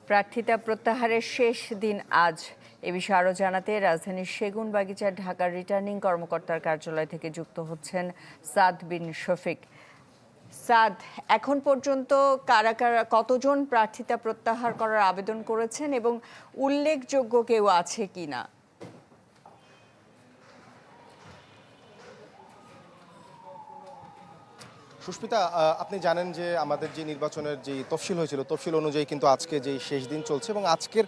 প্রার্থিতা প্রত্যাহারের শেষ দিন আজ। এ বিষয়ে আরও জানাতে রাজধানীর সেগুনবাগিচার ঢাকার রিটার্নিং কর্মকর্তার কার্যালয় থেকে যুক্ত হচ্ছেন সাদ বিন শফিক। সাদ, এখন পর্যন্ত কারা কারা কতজন প্রার্থিতা প্রত্যাহার করার আবেদন করেছেন এবং উল্লেখযোগ্য কেউ আছে কিনা? সুস্মিতা, আপনি জানেন যে আমাদের যে নির্বাচনের যে তফসিল হয়েছিল, তফসিল অনুযায়ী কিন্তু আজকে যে শেষ দিন চলছে এবং আজকের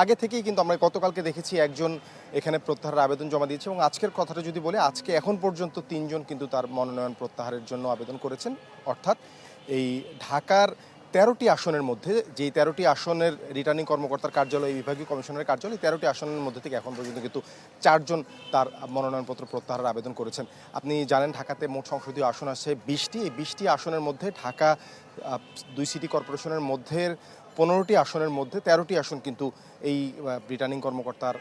আগে থেকেই কিন্তু আমরা গতকালকে দেখেছি একজন এখানে প্রত্যাহারের আবেদন জমা দিয়েছে এবং আজকের কথাটা যদি বলি, আজকে এখন পর্যন্ত 3 জন কিন্তু তার মনোনয়ন প্রত্যাহারের জন্য আবেদন করেছেন। অর্থাৎ এই ঢাকার 13টি আসনের মধ্যে, যেই 13টি আসনের রিটার্নিং কর্মকর্তার কার্যালয়, বিভাগীয় কমিশনারের কার্যালয়, 13টি আসনের মধ্যে থেকে এখন পর্যন্ত কিন্তু 4 জন তার মনোনয়নপত্র প্রত্যাহারের আবেদন করেছেন। আপনি জানেন ঢাকাতে মোট সংসদীয় আসন আছে 20টি। এই 20টি আসনের মধ্যে ঢাকা 2 সিটি কর্পোরেশনের মধ্যে 15টি আসনের মধ্যে 13টি আসন কিন্তু এই রিটার্নিং কর্মকর্তার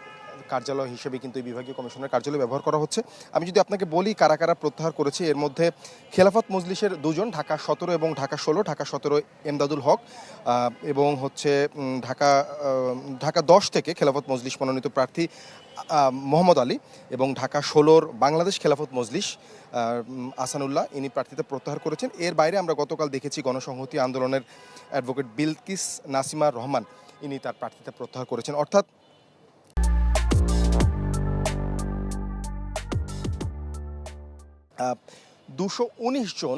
কার্যালয় হিসেবে কিন্তু এই বিভাগীয় কমিশনের কার্যালয় ব্যবহার করা হচ্ছে। আমি যদি আপনাকে বলি কারা কারা প্রত্যাহার করেছে, এর মধ্যে খেলাফত মজলিসের 2 জন, ঢাকা 17 এবং ঢাকা 16। ঢাকা 17 এমদাদুল হক এবং হচ্ছে ঢাকা 10 থেকে খেলাফত মজলিস মনোনীত প্রার্থী মোহাম্মদ আলী এবং ঢাকা 16-র বাংলাদেশ খেলাফত মজলিস আসানুল্লাহ, ইনি প্রার্থিতা প্রত্যাহার করেছেন। এর বাইরে আমরা গতকাল দেখেছি গণসংহতি আন্দোলনের অ্যাডভোকেট বিলকিস নাসিমা রহমান, ইনি তার প্রার্থিতা প্রত্যাহার করেছেন। অর্থাৎ 219 জন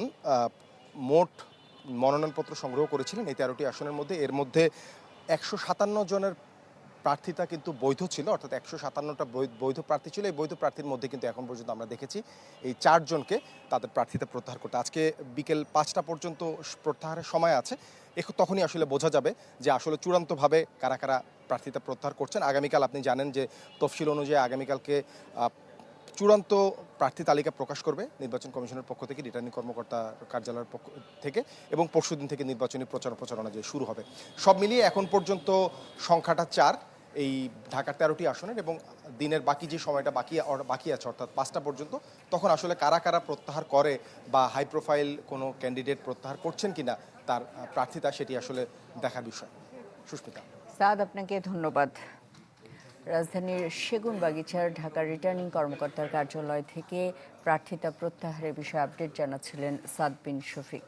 মোট মনোনয়নপত্র সংগ্রহ করেছিলেন এই 13টি আসনের মধ্যে। এর মধ্যে 157 জনের প্রার্থিতা কিন্তু বৈধ ছিল, অর্থাৎ 157টা বৈধ প্রার্থী ছিল। এই বৈধ প্রার্থীর মধ্যে কিন্তু এখন পর্যন্ত আমরা দেখেছি এই 4 জনকে তাদের প্রার্থিতা প্রত্যাহার করতে। আজকে বিকেল 5টা পর্যন্ত প্রত্যাহারের সময় আছে। তখনই আসলে বোঝা যাবে যে আসলে চূড়ান্তভাবে কারা কারা প্রার্থিতা প্রত্যাহার করছেন। আগামীকাল আপনি জানেন যে তফসিল অনুযায়ী আগামীকালকে চূড়ান্ত প্রার্থী তালিকা প্রকাশ করবে নির্বাচন কমিশনের পক্ষ থেকে, রিটার্নিং কর্মকর্তা কার্যালয়ের পক্ষ থেকে, এবং পরশুদিন থেকে নির্বাচনী প্রচারণা যে শুরু হবে। সব মিলিয়ে এখন পর্যন্ত সংখ্যাটা 4 এই ঢাকার 13টি আসনের, এবং দিনের বাকি যে সময়টা বাকি আছে অর্থাৎ 5টা পর্যন্ত, তখন আসলে কারা কারা প্রত্যাহার করে বা হাই প্রোফাইল কোনো ক্যান্ডিডেট প্রত্যাহার করছেন কিনা তার প্রার্থিতা, সেটি আসলে দেখার বিষয়। সুস্মিতা। সাদ, আপনাকে ধন্যবাদ। রাজধানীর সেগুনবাগিচার ঢাকার রিটার্নিং কর্মকর্তার কার্যালয় থেকে প্রার্থিতা প্রত্যাহারের বিষয়ে আপডেট জানাচ্ছিলেন সাদ বিন শফিক।